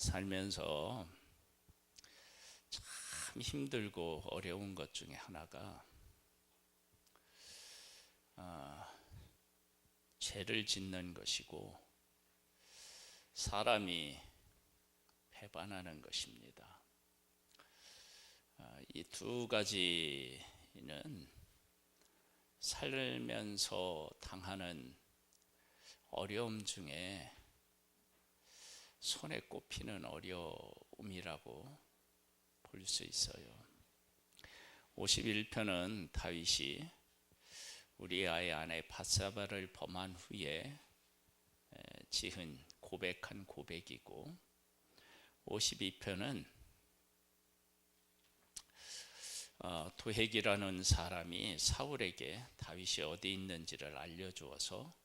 살면서 참 힘들고 어려운 것 중에 하나가 죄를 짓는 것이고 사람이 배반하는 것입니다. 이 두 가지는 살면서 당하는 어려움 중에 손에 꼽히는 어려움이라고 볼 수 있어요. 51편은 다윗이 우리아의 아내 밧세바를 범한 후에 지은 고백한 고백이고, 52편은 도액이라는 사람이 사울에게 다윗이 어디 있는지를 알려주어서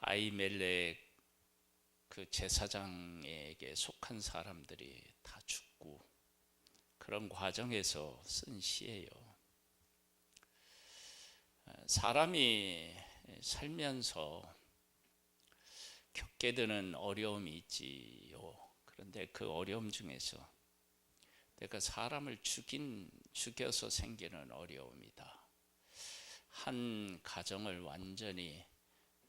아히멜렉 그 제사장에게 속한 사람들이 다 죽고 그런 과정에서 쓴 시예요. 사람이 살면서 겪게 되는 어려움이 있지요. 그런데 그 어려움 중에서 내가 사람을 죽여서 생기는 어려움이다. 한 가정을 완전히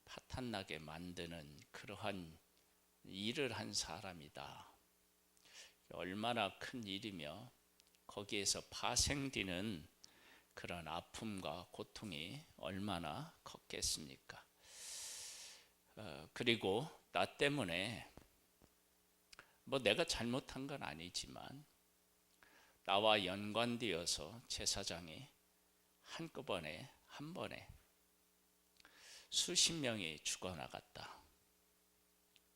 파탄나게 만드는 그러한 일을 한 사람이다. 얼마나 큰 일이며 거기에서 파생되는 그런 아픔과 고통이 얼마나 컸겠습니까? 그리고 나 때문에 내가 잘못한 건 아니지만 나와 연관되어서 제사장이 한꺼번에 한 번에 수십 명이 죽어나갔다.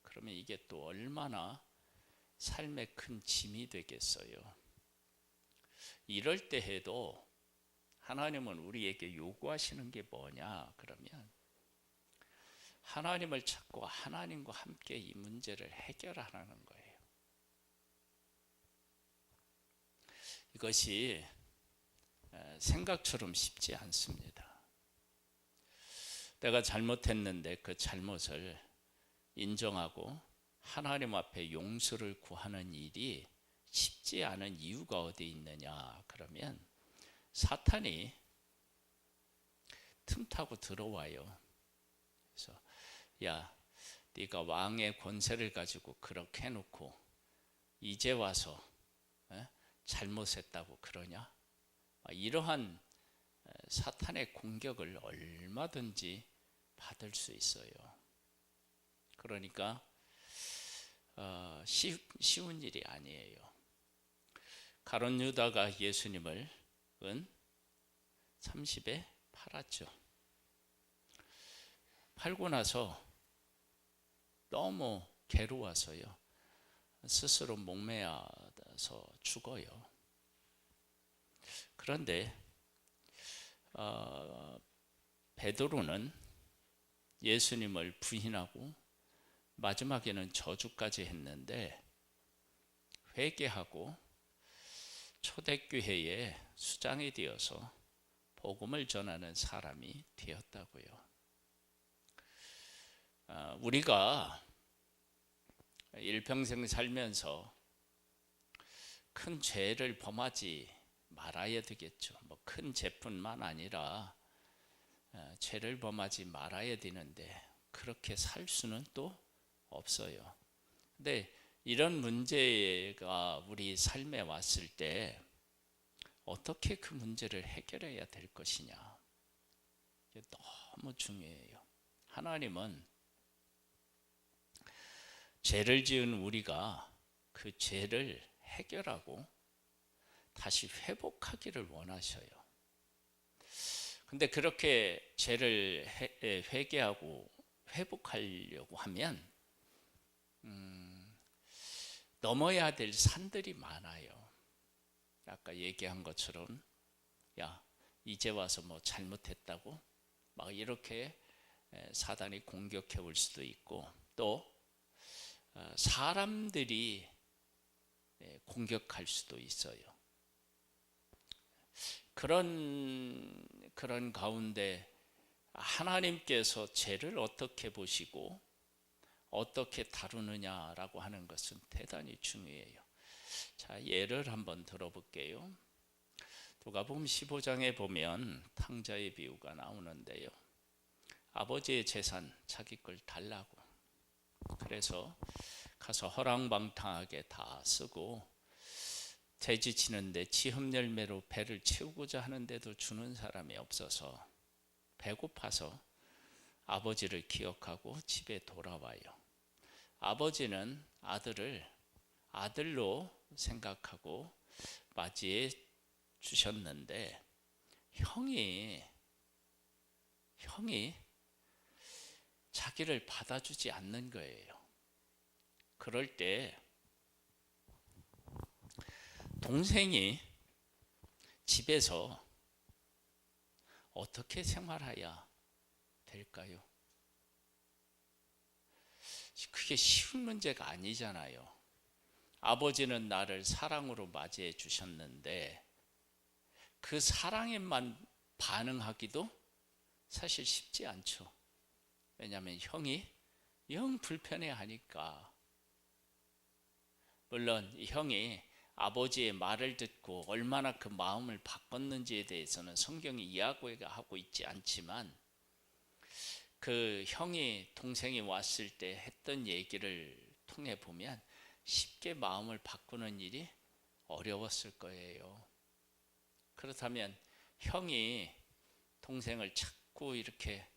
그러면 이게 또 얼마나 삶에 큰 짐이 되겠어요. 이럴 때 해도 하나님은 우리에게 요구하시는 게 뭐냐? 그러면 하나님을 찾고 하나님과 함께 이 문제를 해결하라는 거예요. 이것이 생각처럼 쉽지 않습니다. 내가 잘못했는데 그 잘못을 인정하고 하나님 앞에 용서를 구하는 일이 쉽지 않은 이유가 어디 있느냐? 그러면 사탄이 틈타고 들어와요. 그래서 야, 네가 왕의 권세를 가지고 그렇게 해놓고 이제 와서 잘못했다고 그러냐? 이러한 사탄의 공격을 얼마든지 받을 수 있어요. 그러니까 쉬운 일이 아니에요. 가룟 유다가 예수님을 은 30에 팔았죠. 팔고 나서 너무 괴로워서요, 스스로 목매어서 죽어요. 그런데 베드로는 예수님을 부인하고 마지막에는 저주까지 했는데 회개하고 초대교회의 수장이 되어서 복음을 전하는 사람이 되었다고요. 우리가 일평생 살면서 큰 죄를 범하지 말아야 되겠죠. 큰 죄뿐만 아니라 죄를 범하지 말아야 되는데 그렇게 살 수는 또 없어요. 근데 이런 문제가 우리 삶에 왔을 때 어떻게 그 문제를 해결해야 될 것이냐, 이게 너무 중요해요. 하나님은 죄를 지은 우리가 그 죄를 해결하고 다시 회복하기를 원하셔요. 근데 그렇게 죄를 회개하고 회복하려고 하면 넘어야 될 산들이 많아요. 아까 얘기한 것처럼 야, 이제 와서 잘못했다고 막 이렇게 사단이 공격해 올 수도 있고, 또 사람들이 공격할 수도 있어요. 그런 가운데 하나님께서 죄를 어떻게 보시고 어떻게 다루느냐라고 하는 것은 대단히 중요해요. 자, 예를 한번 들어볼게요. 누가복음 15장에 보면 탕자의 비유가 나오는데요. 아버지의 재산 자기 걸 달라고, 그래서 가서 허랑방탕하게 다 쓰고 돼지 치는데 지흠 열매로 배를 채우고자 하는데도 주는 사람이 없어서 배고파서 아버지를 기억하고 집에 돌아와요. 아버지는 아들을 아들로 생각하고 맞이해 주셨는데 형이 자기를 받아주지 않는 거예요. 그럴 때 동생이 집에서 어떻게 생활해야 될까요? 그게 쉬운 문제가 아니잖아요. 아버지는 나를 사랑으로 맞이해 주셨는데 그 사랑에만 반응하기도 사실 쉽지 않죠. 왜냐하면 형이 영 불편해하니까. 물론 이 형이 아버지의 말을 듣고 얼마나 그 마음을 바꿨는지에 대해서는 성경이 이야기하고 있지 않지만 그 형이 동생이 왔을 때 했던 얘기를 통해 보면 쉽게 마음을 바꾸는 일이 어려웠을 거예요. 그렇다면 형이 동생을 자꾸 이렇게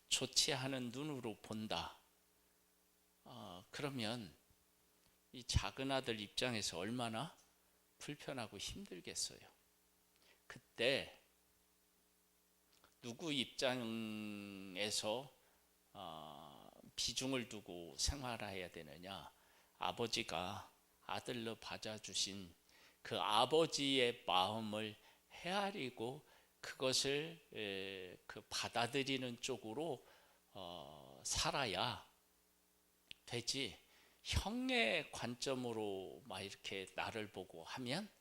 좋지 않은 눈으로 본다. 그러면 이 작은 아들 입장에서 얼마나 불편하고 힘들겠어요. 그때 누구 입장에서 비중을 두고 생활해야 되느냐? 아버지가 아들로 받아주신 그 아버지의 마음을 헤아리고 그것을 받아들이는 쪽으로 살아야 되지. 형의 관점으로 막 이렇게 나를 보고 하면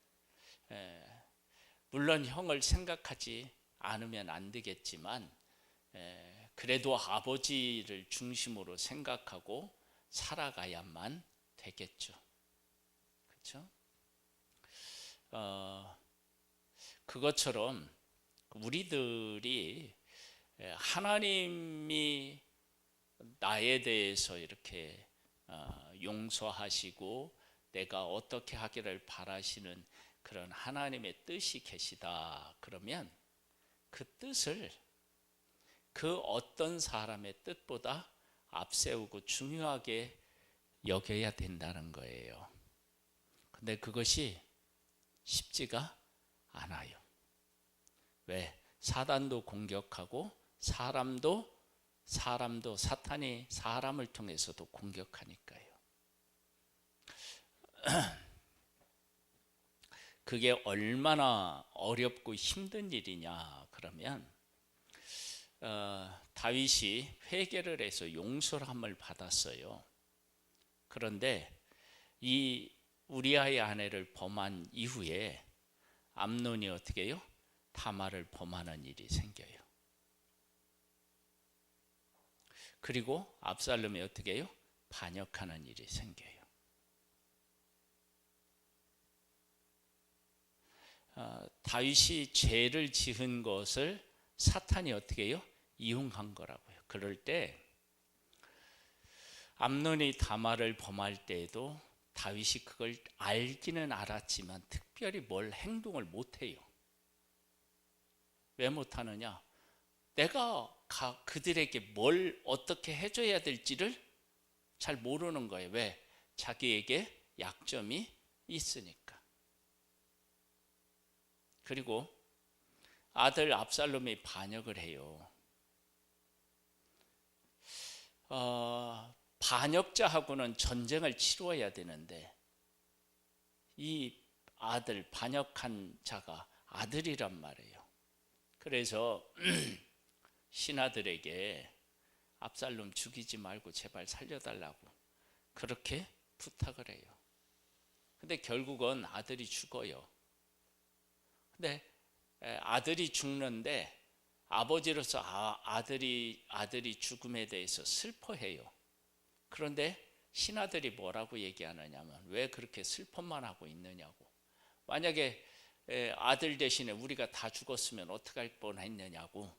물론 형을 생각하지 않으면 안 되겠지만 그래도 아버지를 중심으로 생각하고 살아가야만 되겠죠. 그렇죠? 그것처럼 우리들이 하나님이 나에 대해서 이렇게 용서하시고 내가 어떻게 하기를 바라시는 그런 하나님의 뜻이 계시다. 그러면 그 뜻을 그 어떤 사람의 뜻보다 앞세우고 중요하게 여겨야 된다는 거예요. 근데 그것이 쉽지가 않아요. 왜? 사단도 공격하고 사람도 사탄이 사람을 통해서도 공격하니까요. 그게 얼마나 어렵고 힘든 일이냐 그러면 다윗이 회개를 해서 용서함을 받았어요. 그런데 이 우리아의 아내를 범한 이후에 암논이 어떻게 해요? 다말을 범하는 일이 생겨요. 그리고 압살롬이 어떻게 해요? 반역하는 일이 생겨요. 다윗이 죄를 지은 것을 사탄이 어떻게 해요? 이용한 거라고요. 그럴 때 암논이 다말을 범할 때에도 다윗이 그걸 알기는 알았지만 특별히 뭘 행동을 못해요. 왜 못하느냐? 내가 그들에게 뭘 어떻게 해줘야 될지를 잘 모르는 거예요. 왜? 자기에게 약점이 있으니까. 그리고 아들 압살롬이 반역을 해요. 반역자하고는 전쟁을 치루어야 되는데 이 아들 반역한 자가 아들이란 말이에요. 그래서 신하들에게 압살롬 죽이지 말고 제발 살려달라고 그렇게 부탁을 해요. 근데 결국은 아들이 죽어요. 근데 아들이 죽는데 아버지로서 아들이 죽음에 대해서 슬퍼해요. 그런데 신하들이 뭐라고 얘기하느냐면 왜 그렇게 슬픔만 하고 있느냐고. 만약에 아들 대신에 우리가 다 죽었으면 어떡할 뻔했느냐고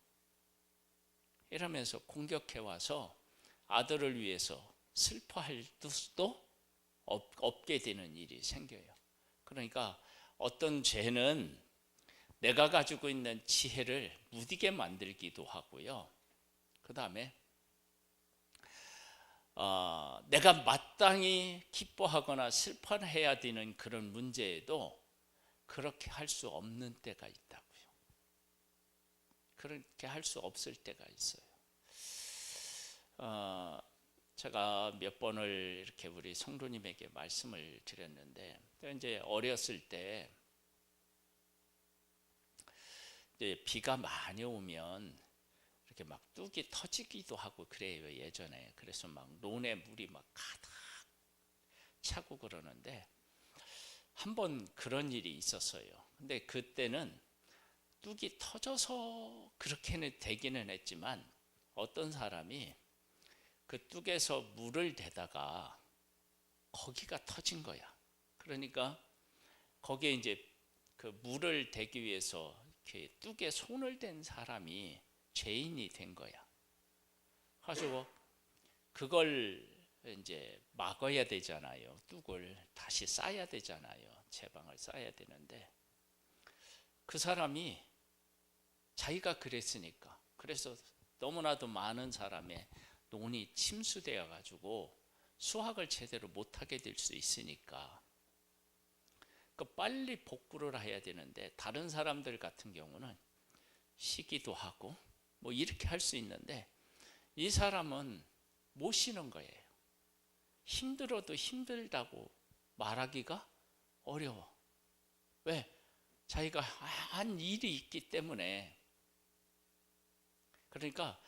이러면서 공격해 와서 아들을 위해서 슬퍼할 수도 없게 되는 일이 생겨요. 그러니까 어떤 죄는 내가 가지고 있는 지혜를 무디게 만들기도 하고요. 그 다음에 내가 마땅히 기뻐하거나 슬퍼해야 되는 그런 문제에도 그렇게 할 수 없는 때가 있다고요. 그렇게 할 수 없을 때가 있어요. 제가 몇 번을 이렇게 우리 성도님에게 말씀을 드렸는데, 이제 어렸을 때 이제 비가 많이 오면 이렇게 막 뚝이 터지기도 하고 그래요, 예전에. 그래서 막 논에 물이 막 가득 차고 그러는데 한 번 그런 일이 있었어요. 근데 그때는 뚝이 터져서 그렇게는 되기는 했지만 어떤 사람이 그 뚝에서 물을 대다가 거기가 터진 거야. 그러니까 거기에 이제 그 물을 대기 위해서 이렇게 뚝에 손을 댄 사람이 죄인이 된 거야. 가지고 그걸 이제 막아야 되잖아요. 뚝을 다시 쌓아야 되잖아요. 제방을 쌓아야 되는데 그 사람이 자기가 그랬으니까, 그래서 너무나도 많은 사람의 논이 침수되어 가지고 수확을 제대로 못하게 될 수 있으니까 빨리 복구를 해야 되는데, 다른 사람들 같은 경우는 쉬기도 하고 뭐 이렇게 할 수 있는데 이 사람은 못 쉬는 거예요. 힘들어도 힘들다고 말하기가 어려워. 왜? 자기가 한 일이 있기 때문에. 그러니까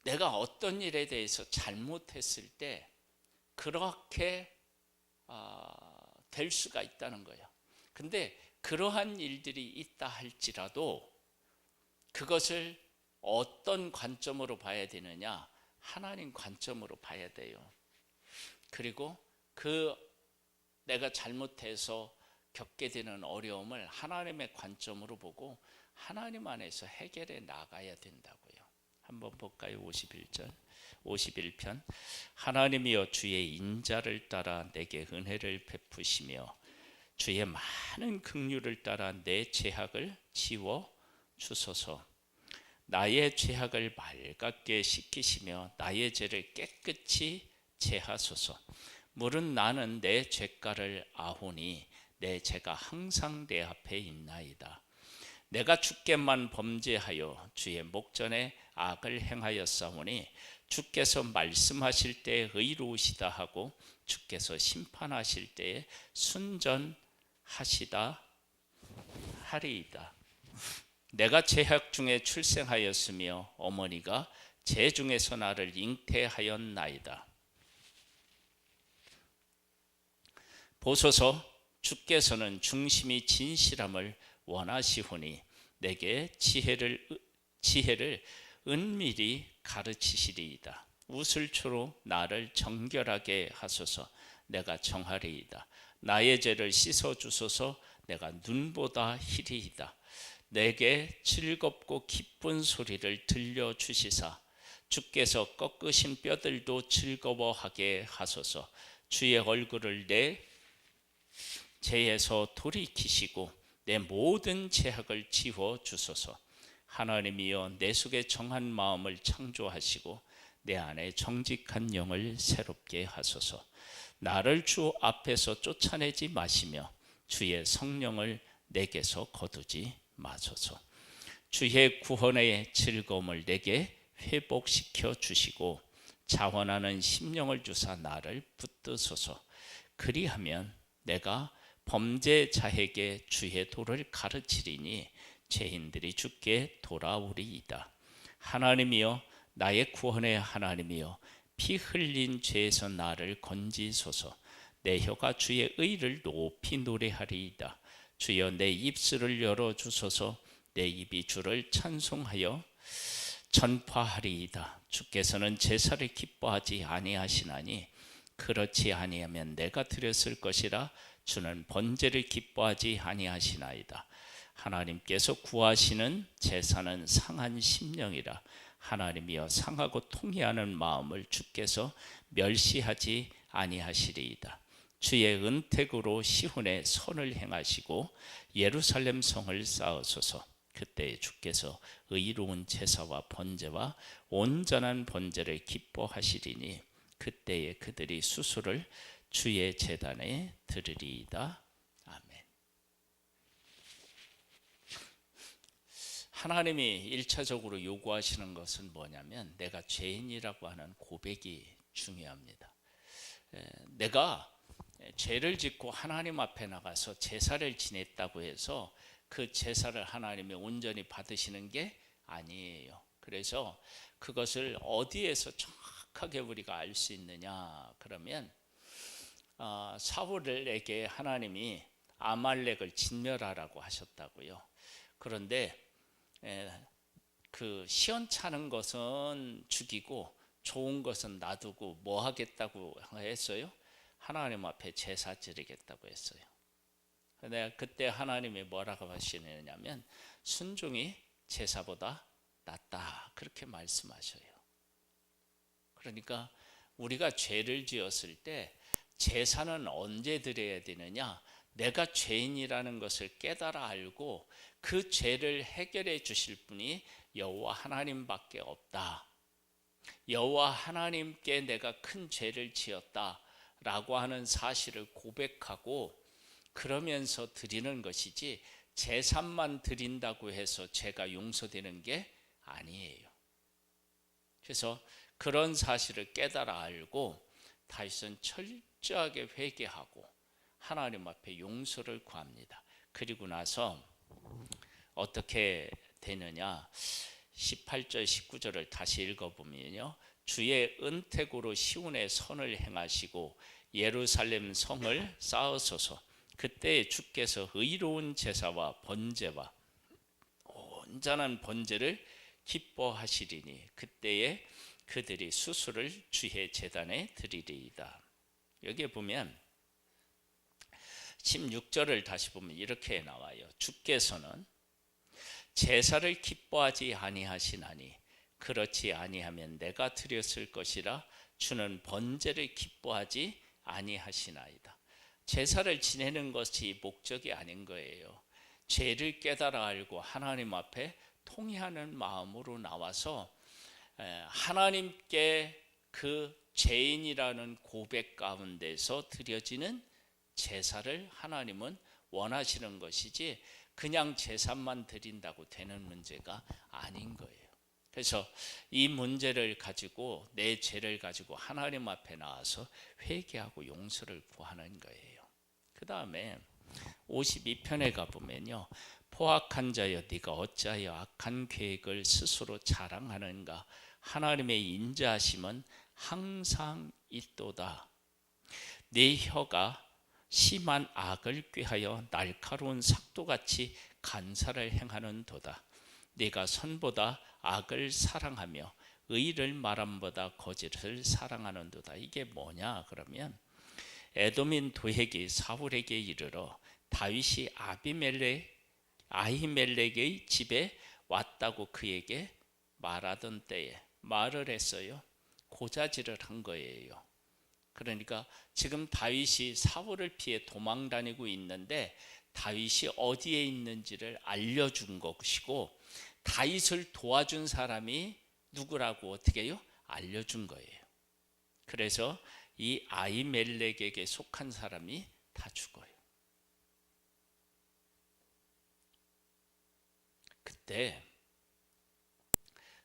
내가 어떤 일에 대해서 잘못했을 때 그렇게 될 수가 있다는 거예요. 근데 그러한 일들이 있다 할지라도 그것을 어떤 관점으로 봐야 되느냐? 하나님 관점으로 봐야 돼요. 그리고 내가 잘못해서 겪게 되는 어려움을 하나님의 관점으로 보고 하나님 안에서 해결해 나가야 된다고요. 한번 볼까요? 51편. 하나님이여 주의 인자를 따라 내게 은혜를 베푸시며 주의 많은 긍휼을 따라 내 죄악을 지워 주소서. 나의 죄악을 맑게 씻기시며 나의 죄를 깨끗이 제하소서. 물은 나는 내 죄가를 아오니 내 죄가 항상 내 앞에 있나이다. 내가 주께만 범죄하여 주의 목전에 악을 행하였사오니 주께서 말씀하실 때 의로우시다 하고 주께서 심판하실 때에 순전하시다 하리이다. 내가 죄악 중에 출생하였으며 어머니가 죄 중에서 나를 잉태하였나이다. 보소서, 주께서는 중심이 진실함을 원하시오니 내게 지혜를 은밀히 가르치시리이다. 우슬초로 나를 정결하게 하소서. 내가 정하리이다. 나의 죄를 씻어주소서. 내가 눈보다 희리이다. 내게 즐겁고 기쁜 소리를 들려주시사 주께서 꺾으신 뼈들도 즐거워하게 하소서. 주의 얼굴을 내 죄에서 돌이키시고 내 모든 죄악을 지워 주소서. 하나님이여 내 속에 정한 마음을 창조하시고 내 안에 정직한 영을 새롭게 하소서. 나를 주 앞에서 쫓아내지 마시며 주의 성령을 내게서 거두지 마소서. 주의 구원의 즐거움을 내게 회복시켜 주시고 자원하는 심령을 주사 나를 붙드소서. 그리하면 내가 범죄자에게 주의 도를 가르치리니 죄인들이 주께 돌아오리이다. 하나님이여 나의 구원의 하나님이여 피 흘린 죄에서 나를 건지소서. 내 혀가 주의 의를 높이 노래하리이다. 주여 내 입술을 열어주소서. 내 입이 주를 찬송하여 전파하리이다. 주께서는 제사를 기뻐하지 아니하시나니 그렇지 아니하면 내가 드렸을 것이라. 주는 번제를 기뻐하지 아니하시나이다. 하나님께서 구하시는 제사는 상한 심령이라. 하나님이여 상하고 통회하는 마음을 주께서 멸시하지 아니하시리이다. 주의 은택으로 시온에 선을 행하시고 예루살렘 성을 쌓으소서. 그때 주께서 의로운 제사와 번제와 온전한 번제를 기뻐하시리니 그때에 그들이 수수를 주의 제단에 드리리이다. 아멘. 하나님이 1차적으로 요구하시는 것은 뭐냐면 내가 죄인이라고 하는 고백이 중요합니다. 내가 죄를 짓고 하나님 앞에 나가서 제사를 지냈다고 해서 그 제사를 하나님이 온전히 받으시는 게 아니에요. 그래서 그것을 어디에서 정확하게 우리가 알 수 있느냐 그러면 사울에게 하나님이 아말렉을 진멸하라고 하셨다고요. 그런데 그 시원찮은 것은 죽이고 좋은 것은 놔두고 뭐 하겠다고 했어요? 하나님 앞에 제사 드리겠다고 했어요. 근데 그때 하나님이 뭐라고 하시느냐면 순종이 제사보다 낫다 그렇게 말씀하셔요. 그러니까 우리가 죄를 지었을 때 제사는 언제 드려야 되느냐? 내가 죄인이라는 것을 깨달아 알고 그 죄를 해결해 주실 분이 여호와 하나님밖에 없다. 여호와 하나님께 내가 큰 죄를 지었다라고 하는 사실을 고백하고 그러면서 드리는 것이지 제사만 드린다고 해서 죄가 용서되는 게 아니에요. 그래서 그런 사실을 깨달아 알고 다윗은 철저하게 회개하고 하나님 앞에 용서를 구합니다. 그리고 나서 어떻게 되느냐? 18절 19절을 다시 읽어보면요, 주의 은택으로 시온에 선을 행하시고 예루살렘 성을 쌓으소서. 그때 주께서 의로운 제사와 번제와 온전한 번제를 기뻐하시리니 그때에 그들이 수수를 주의 제단에 드리리이다. 여기에 보면 16절을 다시 보면 이렇게 나와요. 주께서는 제사를 기뻐하지 아니하시나니 그렇지 아니하면 내가 드렸을 것이라. 주는 번제를 기뻐하지 아니하시나이다. 제사를 지내는 것이 목적이 아닌 거예요. 죄를 깨달아 알고 하나님 앞에 통회하는 마음으로 나와서 하나님께 그 죄인이라는 고백 가운데서 드려지는 제사를 하나님은 원하시는 것이지 그냥 제사만 드린다고 되는 문제가 아닌 거예요. 그래서 이 문제를 가지고 내 죄를 가지고 하나님 앞에 나와서 회개하고 용서를 구하는 거예요. 그 다음에 52편에 가보면요, 포악한 자여 네가 어찌하여 악한 계획을 스스로 자랑하는가? 하나님의 인자하심은 항상 있도다. 네 혀가 심한 악을 꾀하여 날카로운 삭도같이 간사를 행하는 도다. 네가 선보다 악을 사랑하며 의를 말함보다 거짓을 사랑하는 도다. 이게 뭐냐 그러면 에돔인 도액이 사울에게 이르러 다윗이 아히멜렉의 집에 왔다고 그에게 말하던 때에 말을 했어요. 고자질을 한 거예요. 그러니까 지금 다윗이 사울을 피해 도망 다니고 있는데 다윗이 어디에 있는지를 알려준 것이고 다윗을 도와준 사람이 누구라고 어떻게 해요? 알려준 거예요. 그래서 이 아히멜렉에게 속한 사람이 다 죽어요. 그때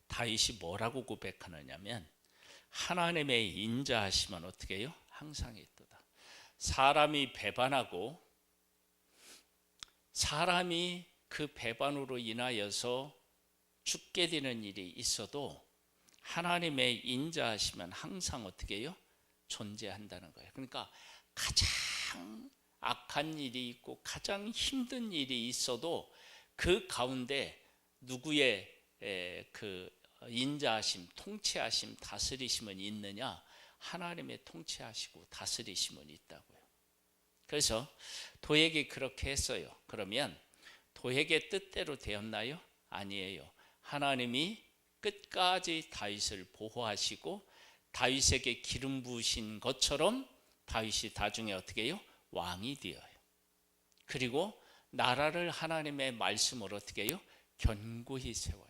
다윗이 뭐라고 고백하느냐면 하나님의 인자하심은 어떻게 해요? 항상 있도다. 사람이 배반하고 사람이 그 배반으로 인하여서 죽게 되는 일이 있어도 하나님의 인자하심은 항상 어떻게 해요? 존재한다는 거예요. 그러니까 가장 악한 일이 있고 가장 힘든 일이 있어도 그 가운데 누구의 그 인자하심, 통치하심, 다스리심은 있느냐? 하나님의 통치하시고 다스리심은 있다고요. 그래서 도액이 그렇게 했어요. 그러면 도액의 뜻대로 되었나요? 아니에요. 하나님이 끝까지 다윗을 보호하시고 다윗에게 기름 부으신 것처럼 다윗이 나중에 어떻게 해요? 왕이 되어요. 그리고 나라를 하나님의 말씀으로 어떻게 해요? 견고히 세워요.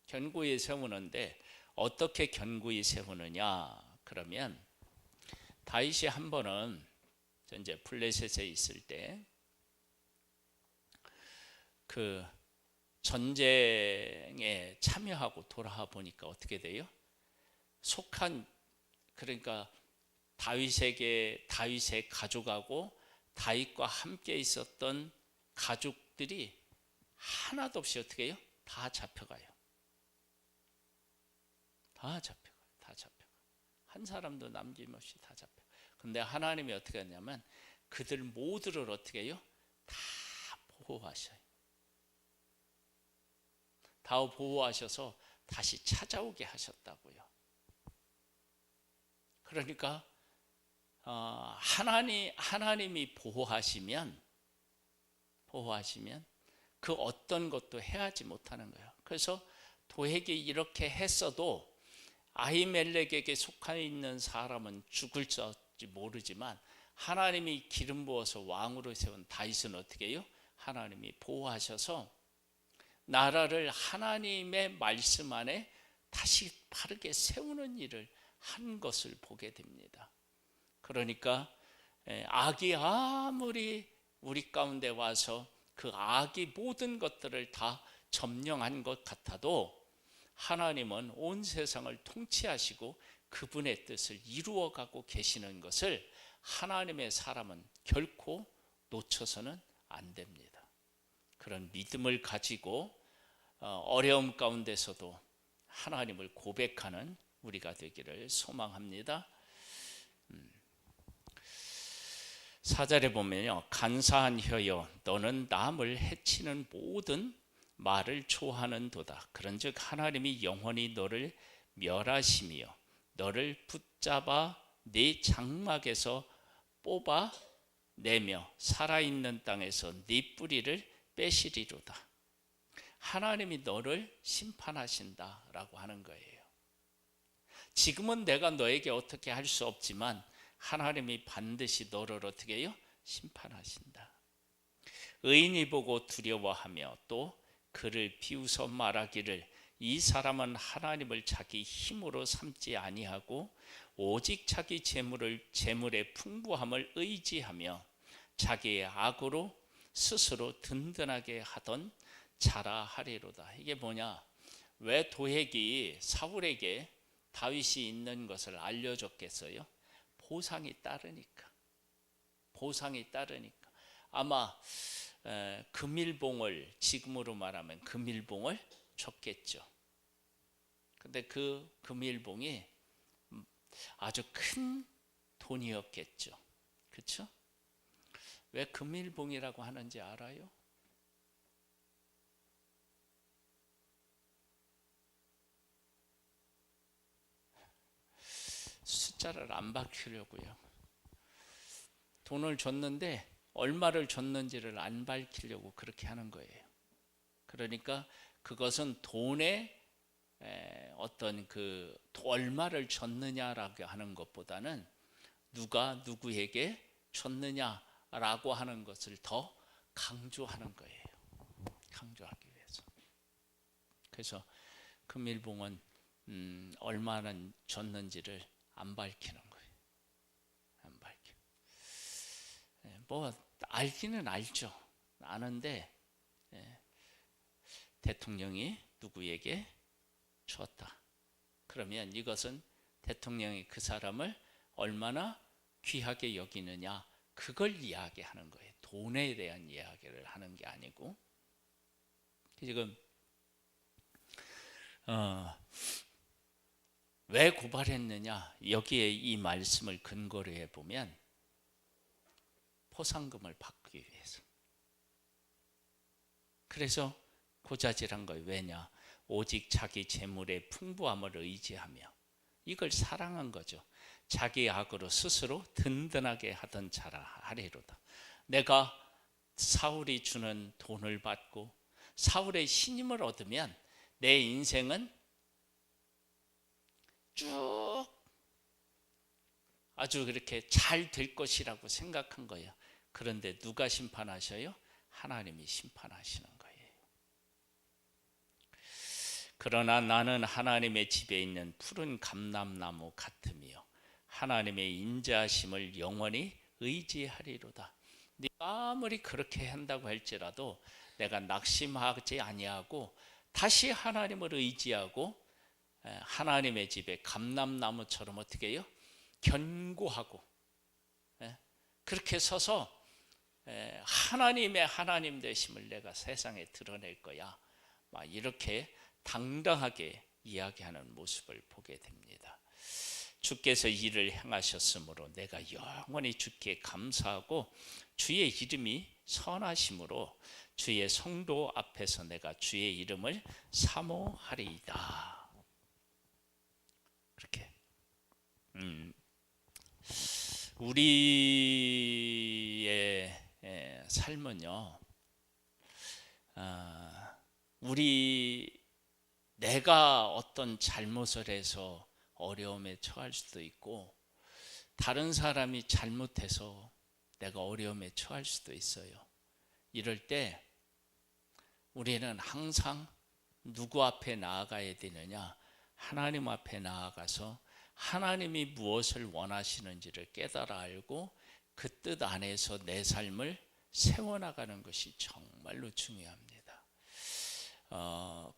견고히 세우는데 어떻게 견고히 세우느냐? 그러면 다윗이 한 번은 이제 블레셋에 있을 때 그 전쟁에 참여하고 돌아와 보니까 어떻게 돼요? 속한, 그러니까 다윗의 가족하고 다윗과 함께 있었던 가족들이 하나도 없이 어떻게 해요? 다 잡혀가요. 다 잡혀가요. 한 사람도 남김없이 다 잡혀. 근데 하나님이 어떻게 하냐면 그들 모두를 어떻게 해요? 다 보호하셔요. 다 보호하셔서 다시 찾아오게 하셨다고요. 그러니까 하나님이 보호하시면 그 어떤 것도 해하지 못하는 거예요. 그래서 도액이 이렇게 했어도 아히멜렉에게 속해 있는 사람은 죽을지 모르지만 하나님이 기름 부어서 왕으로 세운 다윗은 어떻게 해요? 하나님이 보호하셔서 나라를 하나님의 말씀 안에 다시 바르게 세우는 일을 한 것을 보게 됩니다. 그러니까 악이 아무리 우리 가운데 와서 그 악이 모든 것들을 다 점령한 것 같아도 하나님은 온 세상을 통치하시고 그분의 뜻을 이루어가고 계시는 것을 하나님의 사람은 결코 놓쳐서는 안 됩니다. 그런 믿음을 가지고 어려움 가운데서도 하나님을 고백하는 우리가 되기를 소망합니다. 4절에 보면요, 간사한 혀여 너는 남을 해치는 모든 말을 초하는도다. 그런즉 하나님이 영원히 너를 멸하시며 너를 붙잡아 네 장막에서 뽑아 내며 살아있는 땅에서 네 뿌리를 빼시리로다. 하나님이 너를 심판하신다라고 하는 거예요. 지금은 내가 너에게 어떻게 할 수 없지만 하나님이 반드시 너를 어떻게 해요? 심판하신다. 의인이 보고 두려워하며 또 그를 비웃어 말하기를 이 사람은 하나님을 자기 힘으로 삼지 아니하고 오직 자기 재물의 풍부함을 의지하며 자기의 악으로 스스로 든든하게 하던 자라 하리로다. 이게 뭐냐? 왜 도액이 사울에게 다윗이 있는 것을 알려줬겠어요? 보상이 따르니까. 아마 금일봉을, 지금으로 말하면 금일봉을 줬겠죠. 근데 그 금일봉이 아주 큰 돈이었겠죠. 그렇죠? 왜 금일봉이라고 하는지 알아요? 숫자를 안 밝히려고요. 돈을 줬는데 얼마를 줬는지를 안 밝히려고 그렇게 하는 거예요. 그러니까 그것은 돈의 어떤 그 얼마를 줬느냐라고 하는 것보다는 누가 누구에게 줬느냐라고 하는 것을 더 강조하는 거예요. 강조하기 위해서. 그래서 금일봉은 얼마나 줬는지를 안 밝히는 거예요. 안 밝혀. 뭐 알기는 알죠. 아는데 대통령이 누구에게 줬다. 그러면 이것은 대통령이 그 사람을 얼마나 귀하게 여기느냐, 그걸 이야기하는 거예요. 돈에 대한 이야기를 하는 게 아니고. 지금 왜 고발했느냐, 여기에 이 말씀을 근거로 해보면 포상금을 받기 위해서. 그래서 고자질한 거예요. 왜냐? 오직 자기 재물의 풍부함을 의지하며, 이걸 사랑한 거죠. 자기 악으로 스스로 든든하게 하던 자라 하리로다. 내가 사울이 주는 돈을 받고 사울의 신임을 얻으면 내 인생은 쭉 아주 그렇게 잘 될 것이라고 생각한 거예요. 그런데 누가 심판하셔요? 하나님이 심판하시는 거예요. 그러나 나는 하나님의 집에 있는 푸른 감람나무 같으며 하나님의 인자하심을 영원히 의지하리로다. 네가 아무리 그렇게 한다고 할지라도 내가 낙심하지 아니하고 다시 하나님을 의지하고 하나님의 집에 감람나무처럼 어떻게 해요? 견고하고 그렇게 서서 하나님의 하나님 되심을 내가 세상에 드러낼 거야. 막 이렇게 당당하게 이야기하는 모습을 보게 됩니다. 주께서 이를 행하셨으므로 내가 영원히 주께 감사하고 주의 이름이 선하심으로 주의 성도 앞에서 내가 주의 이름을 사모하리이다. 그렇게 우리의 삶은요, 내가 어떤 잘못을 해서 어려움에 처할 수도 있고 다른 사람이 잘못해서 내가 어려움에 처할 수도 있어요. 이럴 때 우리는 항상 누구 앞에 나아가야 되느냐? 하나님 앞에 나아가서 하나님이 무엇을 원하시는지를 깨달아 알고 그 뜻 안에서 내 삶을 세워나가는 것이 정말로 중요합니다.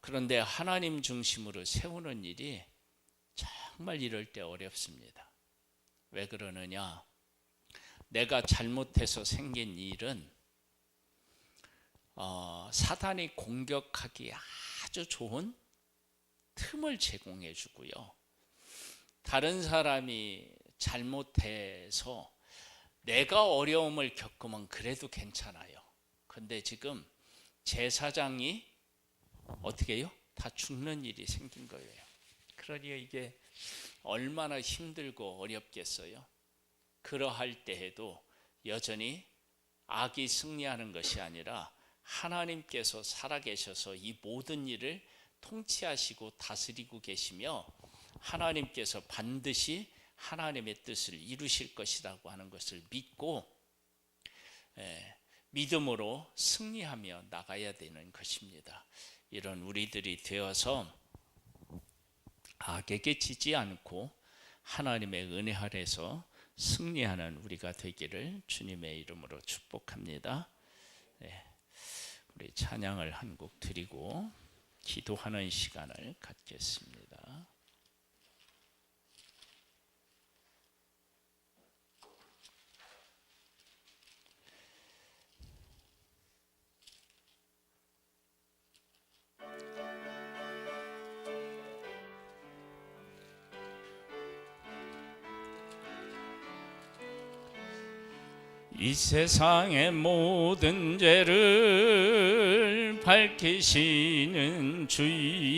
그런데 하나님 중심으로 세우는 일이 정말 이럴 때 어렵습니다. 왜 그러느냐? 내가 잘못해서 생긴 일은 사단이 공격하기 아주 좋은 틈을 제공해 주고요. 다른 사람이 잘못해서 내가 어려움을 겪으면 그래도 괜찮아요. 근데 지금 제사장이 어떻게 해요? 다 죽는 일이 생긴 거예요. 그러니 이게 얼마나 힘들고 어렵겠어요. 그러할 때에도 여전히 악이 승리하는 것이 아니라 하나님께서 살아계셔서 이 모든 일을 통치하시고 다스리고 계시며 하나님께서 반드시 하나님의 뜻을 이루실 것이라고 하는 것을 믿고 믿음으로 승리하며 나가야 되는 것입니다. 이런 우리들이 되어서 악에게 지지 않고 하나님의 은혜 아래서 승리하는 우리가 되기를 주님의 이름으로 축복합니다. 우리 찬양을 한 곡 드리고 기도하는 시간을 갖겠습니다. 이 세상의 모든 죄를 밝히시는 주의